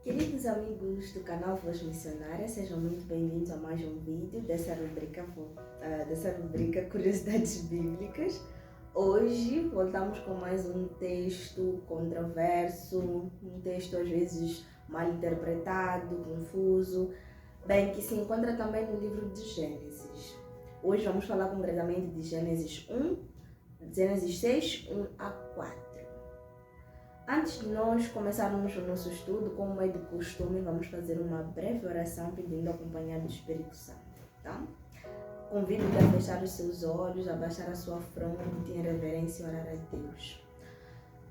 Queridos amigos do canal Voz Missionária, sejam muito bem-vindos a mais um vídeo dessa rubrica Curiosidades Bíblicas. Hoje voltamos com mais um texto controverso, um texto às vezes mal interpretado, confuso, bem, que se encontra também no livro de Gênesis. Hoje vamos falar concretamente de Gênesis 6, 1 a 4. Antes de nós começarmos o nosso estudo, como é de costume, vamos fazer uma breve oração pedindo a companhia do Espírito Santo, tá? Convido-te a fechar os seus olhos, a baixar a sua fronte em reverência e orar a Deus.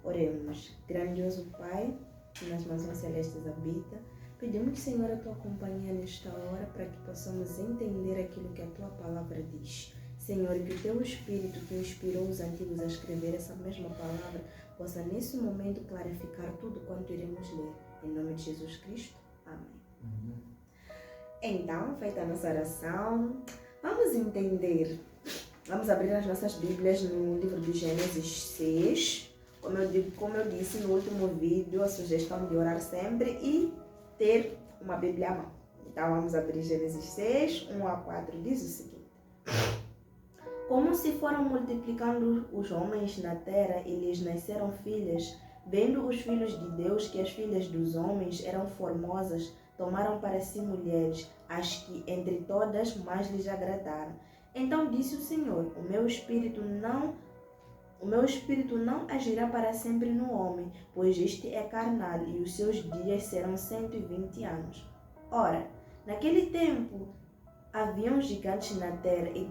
Oremos. Grandioso Pai, que nas mansões celestes habita, pedimos, Senhor, a tua companhia nesta hora para que possamos entender aquilo que a tua palavra diz. Senhor, que o teu Espírito que inspirou os antigos a escrever essa mesma palavra possa nesse momento clarificar tudo quanto iremos ler. Em nome de Jesus Cristo. Amém. Então, feita a nossa oração, vamos entender. Vamos abrir as nossas Bíblias no livro de Gênesis 6. Como eu disse no último vídeo, a sugestão de orar sempre e ter uma Bíblia à mão. Então, vamos abrir Gênesis 6, 1 a 4, diz o seguinte. Como se foram multiplicando os homens na terra e lhes nasceram filhas, vendo os filhos de Deus que as filhas dos homens eram formosas, tomaram para si mulheres, as que entre todas mais lhes agradaram. Então disse o Senhor, o meu espírito não agirá para sempre no homem, pois este é carnal e os seus dias serão 120 anos. Ora, naquele tempo haviam gigantes na terra e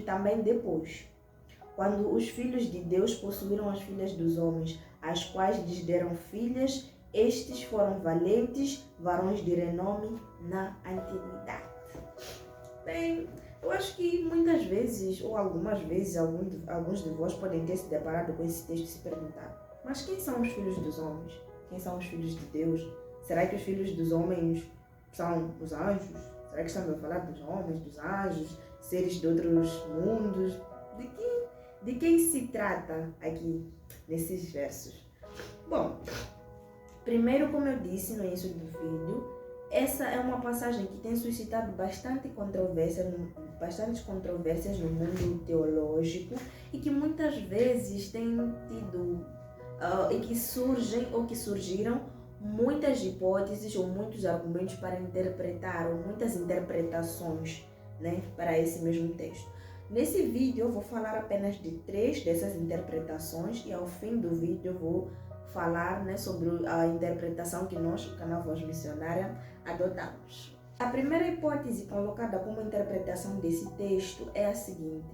também depois, quando os filhos de Deus possuíram as filhas dos homens, as quais lhes deram filhas, estes foram valentes, varões de renome na antiguidade. Bem, eu acho que muitas vezes, ou algumas vezes, alguns de vós podem ter se deparado com esse texto e se perguntar: mas quem são os filhos dos homens? Quem são os filhos de Deus? Será que os filhos dos homens são os anjos? Será que estamos a falar dos homens, dos anjos, seres de outros mundos? De quem se trata aqui nesses versos? Bom, primeiro, como eu disse no início do vídeo, essa é uma passagem que tem suscitado bastantes controvérsias no mundo teológico e que muitas vezes tem tido e que surgiram muitas hipóteses ou muitos argumentos para interpretar, ou muitas interpretações, né, para esse mesmo texto. Nesse vídeo eu vou falar apenas de 3 dessas interpretações e ao fim do vídeo eu vou falar, né, sobre a interpretação que nós, o canal Voz Missionária, adotamos. A primeira hipótese colocada como interpretação desse texto é a seguinte,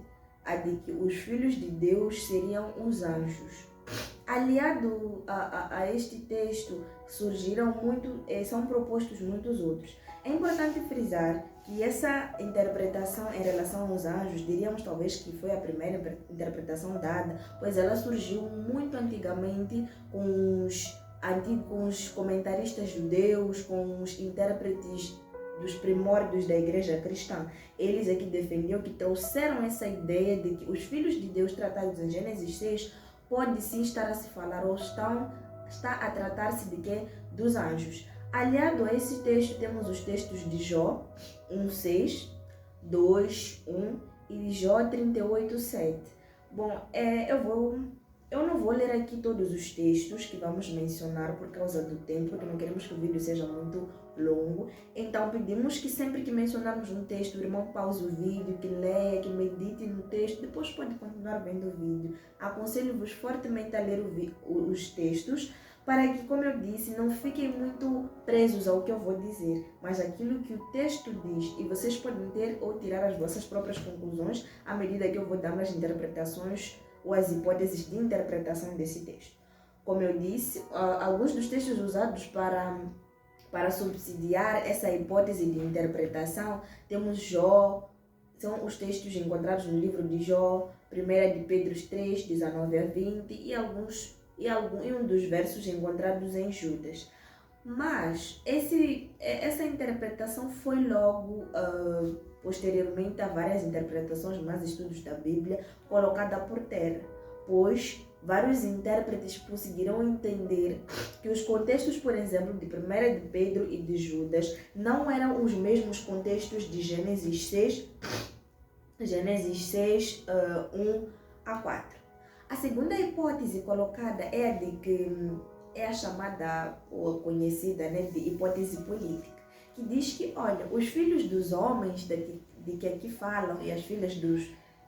a de que os filhos de Deus seriam os anjos. Aliado a este texto, são propostos muitos outros. É importante frisar que essa interpretação em relação aos anjos, diríamos talvez que foi a primeira interpretação dada, pois ela surgiu muito antigamente com os comentaristas judeus, com os intérpretes dos primórdios da igreja cristã. Eles é que defendiam, que trouxeram essa ideia de que os filhos de Deus tratados em Gênesis 6 pode sim estar a se falar ou está a tratar-se de quê? Dos anjos. Aliado a esse texto temos os textos de Jó 1:6, 2:1 e Jó 38:7. Bom, eu não vou ler aqui todos os textos que vamos mencionar por causa do tempo, porque não queremos que o vídeo seja muito longo. Então pedimos que sempre que mencionarmos um texto, o irmão pause o vídeo, que leia, que medite no texto, depois pode continuar vendo o vídeo. Aconselho-vos fortemente a ler os textos, para que, como eu disse, não fiquem muito presos ao que eu vou dizer, mas aquilo que o texto diz, e vocês podem ter ou tirar as vossas próprias conclusões à medida que eu vou dando as interpretações ou as hipóteses de interpretação desse texto. Como eu disse, alguns dos textos usados para subsidiar essa hipótese de interpretação, temos Jó, são os textos encontrados no livro de Jó, 1 de Pedro 3, 19 a 20 e um dos versos encontrados em Judas. Mas essa interpretação foi logo, posteriormente a várias interpretações, mais estudos da Bíblia, colocada por terra. pois vários intérpretes conseguiram entender que os contextos, por exemplo, de 1 de Pedro e de Judas não eram os mesmos contextos de Gênesis 6, 1 a 4. A segunda hipótese colocada é a de que é a chamada ou conhecida, né, de hipótese política, que diz que, olha, os filhos dos homens de que aqui falam e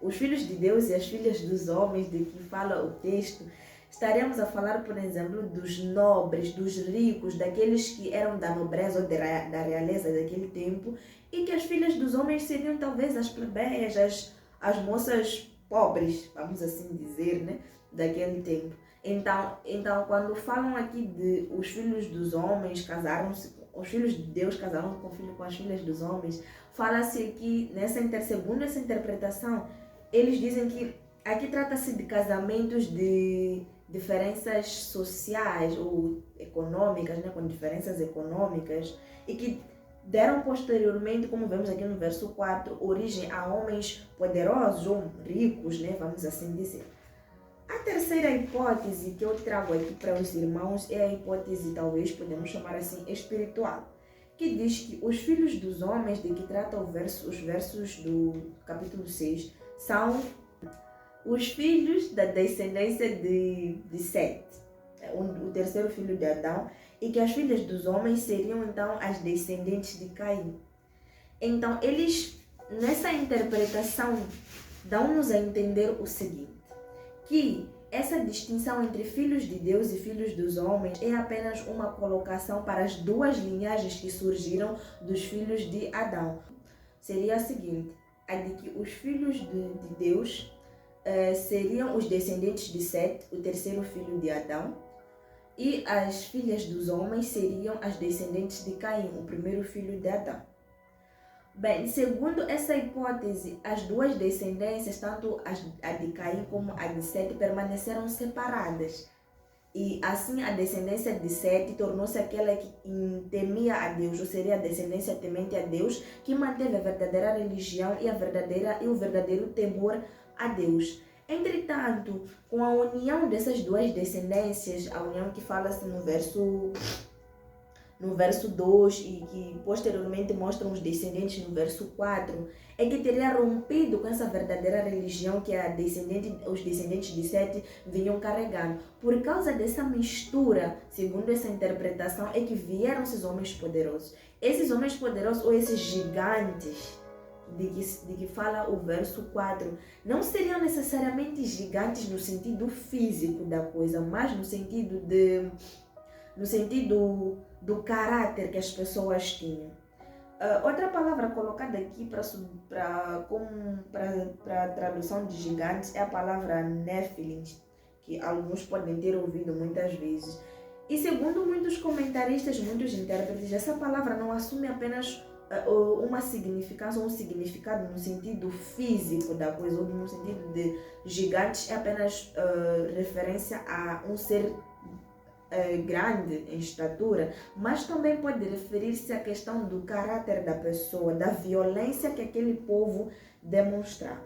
os filhos de Deus e as filhas dos homens de que fala o texto, estaremos a falar, por exemplo, dos nobres, dos ricos, daqueles que eram da nobreza ou da realeza daquele tempo, e que as filhas dos homens seriam talvez as plebeias, as moças pobres, vamos assim dizer, né, daquele tempo. Então, quando falam aqui de os filhos dos homens casaram-se, os filhos de Deus casaram com as filhas dos homens, fala-se aqui, segundo essa interpretação, eles dizem que aqui trata-se de casamentos de diferenças sociais ou econômicas, né, com diferenças econômicas, e que deram posteriormente, como vemos aqui no verso 4, origem a homens poderosos ou ricos, né, vamos assim dizer. A terceira hipótese que eu trago aqui para os irmãos é a hipótese, talvez podemos chamar assim, espiritual, que diz que os filhos dos homens, de que trata os versos do capítulo 6, são os filhos da descendência de Sete, o terceiro filho de Adão, e que as filhas dos homens seriam então as descendentes de Caim. Então, eles, nessa interpretação, dão-nos a entender o seguinte, que essa distinção entre filhos de Deus e filhos dos homens é apenas uma colocação para as duas linhagens que surgiram dos filhos de Adão. Seria a seguinte, a de que os filhos de Deus seriam os descendentes de Sete, o terceiro filho de Adão, e as filhas dos homens seriam as descendentes de Caim, o primeiro filho de Adão. Bem, segundo essa hipótese, as duas descendências, tanto a de Caim como a de Sete, permaneceram separadas. E assim a descendência de Sete tornou-se aquela que temia a Deus, ou seria a descendência temente a Deus, que manteve a verdadeira religião e o verdadeiro temor a Deus. Entretanto, com a união dessas duas descendências, a união que fala-se no verso 2 e que posteriormente mostram os descendentes no verso 4, é que teria rompido com essa verdadeira religião que os descendentes de Sete vinham carregando. Por causa dessa mistura, segundo essa interpretação, é que vieram esses homens poderosos. Esses homens poderosos ou esses gigantes de que fala o verso 4, não seriam necessariamente gigantes no sentido físico da coisa, mas no sentido do caráter que as pessoas tinham. Outra palavra colocada aqui para a tradução de gigantes é a palavra Nephilim, que alguns podem ter ouvido muitas vezes. E segundo muitos comentaristas, muitos intérpretes, essa palavra não assume apenas uma significação, um significado no sentido físico da coisa, ou no sentido de gigantes, é apenas referência a um ser grande em estatura, mas também pode referir-se à questão do caráter da pessoa, da violência que aquele povo demonstrava.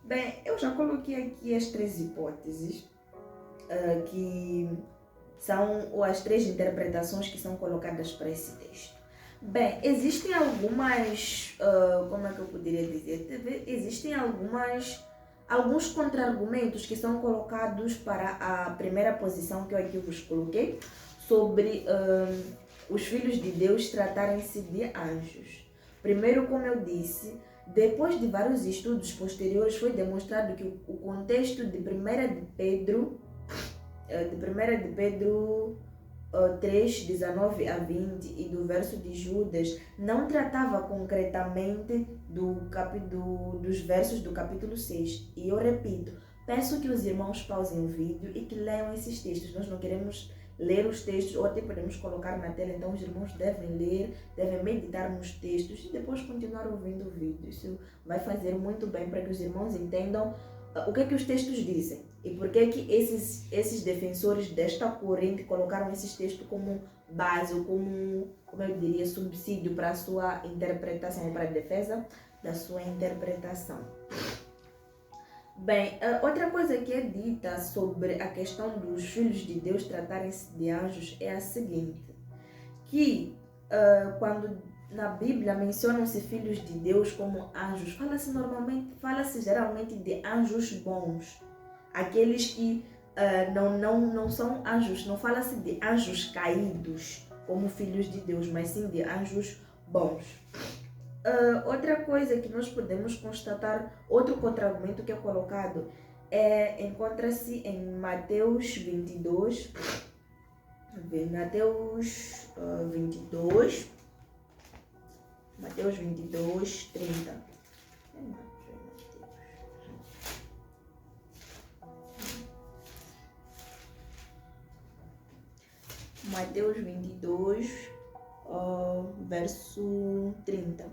Bem, eu já coloquei aqui as três hipóteses, que são as três interpretações que são colocadas para esse texto. Bem, existem algumas, como é que eu poderia dizer? Existem alguns contra-argumentos que são colocados para a primeira posição que eu aqui vos coloquei, sobre os filhos de Deus tratarem-se de anjos. Primeiro, como eu disse, depois de vários estudos posteriores, foi demonstrado que o contexto de 1 de Pedro, 3, 19 a 20 e do verso de Judas não tratava concretamente dos versos do capítulo 6. E eu repito, peço que os irmãos pausem o vídeo e que leiam esses textos. Nós não queremos ler os textos, ou até podemos colocar na tela, então os irmãos devem ler, devem meditar nos textos e depois continuar ouvindo o vídeo. Isso vai fazer muito bem para que os irmãos entendam o que é que os textos dizem e por que é que esses defensores desta corrente colocaram esses textos como base ou como eu diria, subsídio para a sua interpretação, para a defesa da sua interpretação. Bem, outra coisa que é dita sobre a questão dos filhos de Deus tratarem-se de anjos é a seguinte, que quando na Bíblia mencionam-se filhos de Deus como anjos, fala-se geralmente de anjos bons, aqueles que não são anjos, não fala-se de anjos caídos como filhos de Deus, mas sim de anjos bons. Outra coisa que nós podemos constatar, outro contra-argumento que é colocado, encontra-se em Mateus 22, Mateus 22, 30. Mateus 22, verso 30,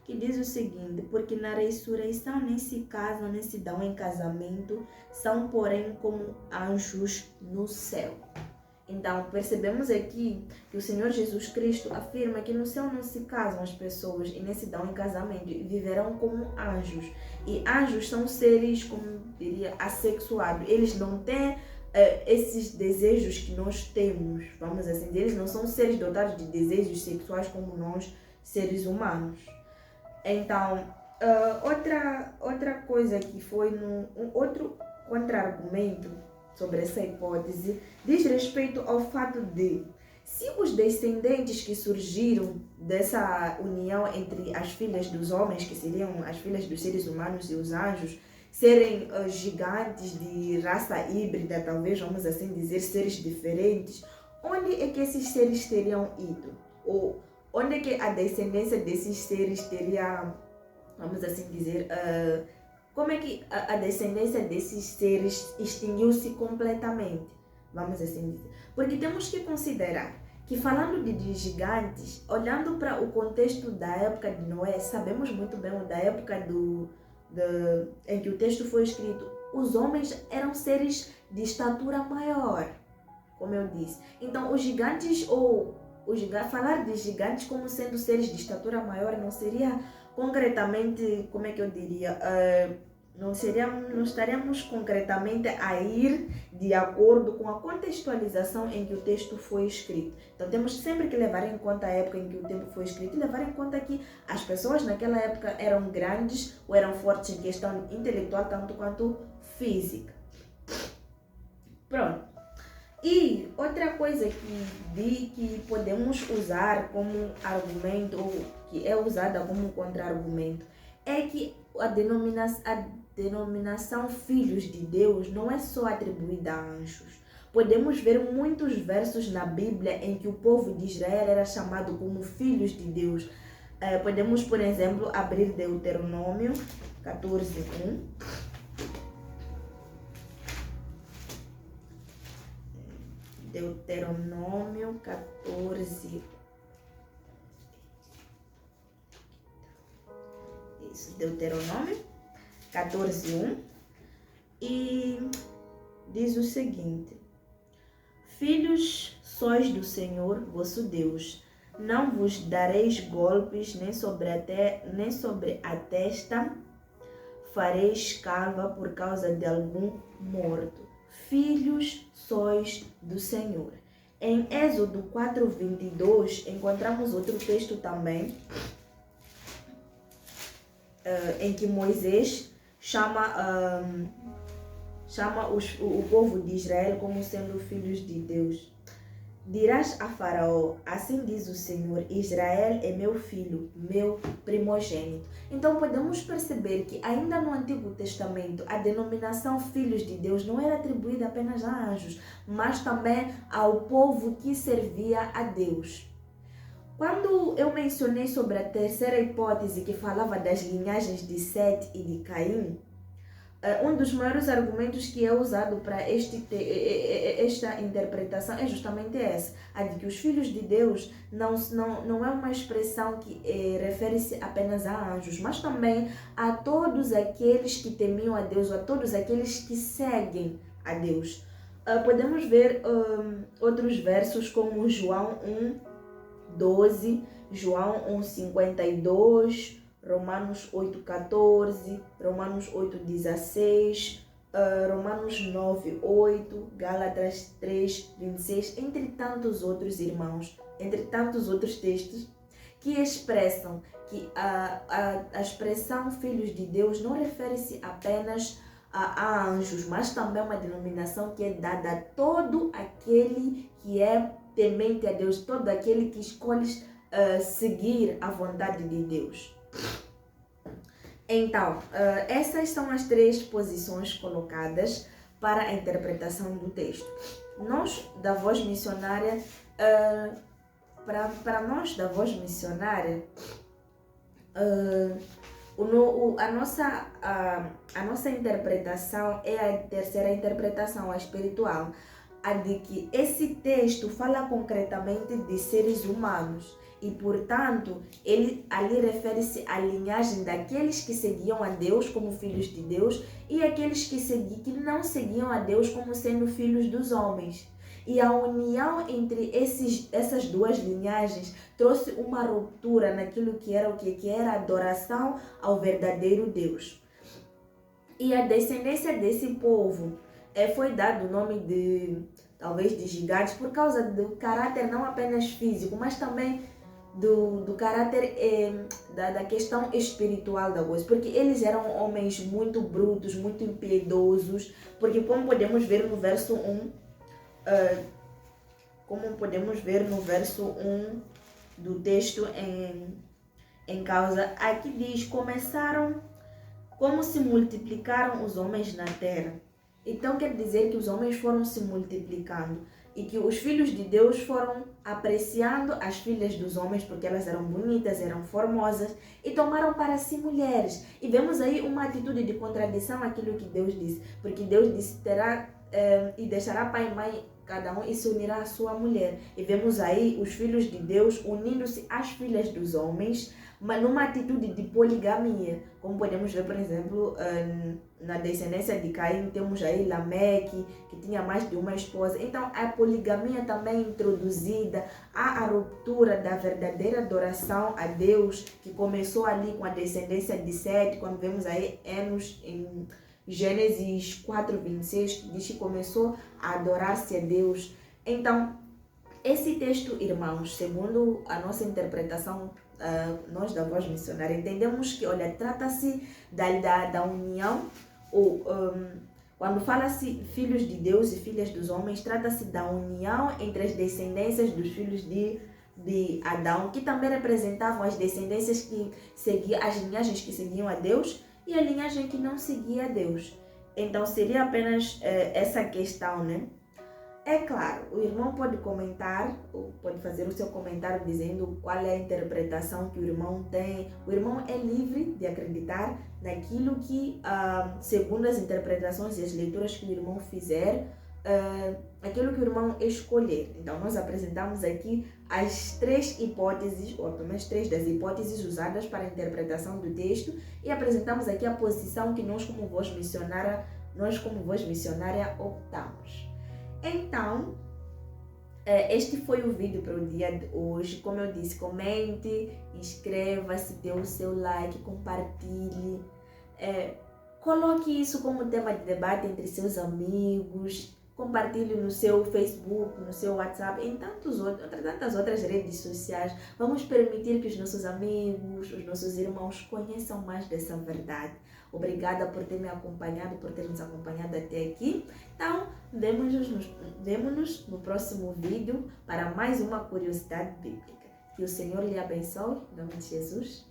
que diz o seguinte: porque na ressurreição nem se casam, nem se dão em casamento, são porém como anjos no céu. Então, percebemos aqui que o Senhor Jesus Cristo afirma que no céu não se casam as pessoas e nem se dão em casamento e viverão como anjos. E anjos são seres, como diria, assexuados. Eles não têm esses desejos que nós temos, vamos assim dizer. Eles não são seres dotados de desejos sexuais como nós, seres humanos. Então, outra coisa que foi outro contra-argumento sobre essa hipótese diz respeito ao fato de, se os descendentes que surgiram dessa união entre as filhas dos homens, que seriam as filhas dos seres humanos e os anjos, serem gigantes de raça híbrida, talvez, vamos assim dizer, seres diferentes, onde é que esses seres teriam ido? Ou onde é que a descendência desses seres teria, vamos assim dizer, como é que a descendência desses seres extinguiu-se completamente? Vamos assim dizer. Porque temos que considerar que, falando de gigantes, olhando para o contexto da época de Noé, sabemos muito bem da época em que o texto foi escrito, os homens eram seres de estatura maior, como eu disse. Então, os gigantes, falar de gigantes como sendo seres de estatura maior não seria concretamente, como é que eu diria, não estaríamos concretamente a ir de acordo com a contextualização em que o texto foi escrito. Então temos sempre que levar em conta a época em que o texto foi escrito e levar em conta que as pessoas naquela época eram grandes ou eram fortes em questão intelectual tanto quanto física. Pronto. E outra coisa que podemos usar como argumento, ou que é usada como contra-argumento, é que a denominação filhos de Deus não é só atribuída a anjos. Podemos ver muitos versos na Bíblia em que o povo de Israel era chamado como filhos de Deus. Podemos, por exemplo, abrir Deuteronômio 14:1. Deuteronômio 14. Isso, Deuteronômio 14:1. E diz o seguinte: filhos sois do Senhor vosso Deus, não vos dareis golpes, nem sobre a testa fareis calva por causa de algum morto. Filhos sois do Senhor. Em Êxodo 4:22 encontramos outro texto também, em que Moisés chama o povo de Israel como sendo filhos de Deus. Dirás a Faraó, assim diz o Senhor, Israel é meu filho, meu primogênito. Então podemos perceber que ainda no Antigo Testamento a denominação filhos de Deus não era atribuída apenas a anjos, mas também ao povo que servia a Deus. Quando eu mencionei sobre a terceira hipótese que falava das linhagens de Sete e de Caim, um dos maiores argumentos que é usado para esta interpretação é justamente essa, a de que os filhos de Deus não é uma expressão que refere-se apenas a anjos, mas também a todos aqueles que temiam a Deus, a todos aqueles que seguem a Deus. Podemos ver outros versos como João 1:12, João 1:52, Romanos 8,14, Romanos 8,16, Romanos 9,8, Gálatas 3,26, entre tantos outros irmãos, entre tantos outros textos que expressam que a expressão filhos de Deus não refere-se apenas a anjos, mas também uma denominação que é dada a todo aquele que é temente a Deus, todo aquele que escolhe seguir a vontade de Deus. Então, essas são as três posições colocadas para a interpretação do texto. Nós, da Voz Missionária, para nós da Voz Missionária, a nossa interpretação é a terceira interpretação, a espiritual, a de que esse texto fala concretamente de seres humanos e, portanto, ele ali refere-se à linhagem daqueles que seguiam a Deus como filhos de Deus e aqueles que não seguiam a Deus como sendo filhos dos homens. E a união entre essas duas linhagens trouxe uma ruptura naquilo que era a adoração ao verdadeiro Deus. E a descendência desse povo foi dado o nome talvez de gigantes por causa do caráter não apenas físico, mas também do caráter da questão espiritual da coisa, porque eles eram homens muito brutos, muito impiedosos, porque como podemos ver no verso 1, do texto em causa, aqui diz, começaram como se multiplicaram os homens na terra. Então quer dizer que os homens foram se multiplicando e que os filhos de Deus foram apreciando as filhas dos homens porque elas eram bonitas, eram formosas e tomaram para si mulheres. E vemos aí uma atitude de contradição àquilo que Deus disse, porque Deus disse e deixará pai e mãe cada um e se unirá à sua mulher. E vemos aí os filhos de Deus unindo-se às filhas dos homens, mas numa atitude de poligamia, como podemos ver, por exemplo, na descendência de Caim, temos aí Lameque, que tinha mais de uma esposa. Então, a poligamia também é introduzida, há a ruptura da verdadeira adoração a Deus, que começou ali com a descendência de Sete, quando vemos aí Enos em Gênesis 4:26, que diz que começou a adorar-se a Deus. Então, esse texto, irmãos, segundo a nossa interpretação, nós da Voz Missionária, entendemos que, olha, trata-se da união, quando fala-se filhos de Deus e filhas dos homens, trata-se da união entre as descendências dos filhos de Adão, que também representavam as descendências que seguiam, as linhagens que seguiam a Deus, e a linhagem que não seguia a Deus. Então seria apenas essa questão, né? É claro, o irmão pode comentar, ou pode fazer o seu comentário dizendo qual é a interpretação que o irmão tem. O irmão é livre de acreditar naquilo que, segundo as interpretações e as leituras que o irmão fizer, aquilo que o irmão escolher. Então nós apresentamos aqui as três hipóteses, ou pelo menos três das hipóteses usadas para a interpretação do texto, e apresentamos aqui a posição que nós como voz missionária optamos. Então, este foi o vídeo para o dia de hoje. Como eu disse, comente, inscreva-se, dê o seu like, compartilhe, coloque isso como tema de debate entre seus amigos, compartilhe no seu Facebook, no seu WhatsApp, em tantas outras redes sociais. Vamos permitir que os nossos amigos, os nossos irmãos conheçam mais dessa verdade. Obrigada por ter me acompanhado, por ter nos acompanhado até aqui. Então, vemo-nos no próximo vídeo para mais uma curiosidade bíblica. Que o Senhor lhe abençoe, em nome de Jesus.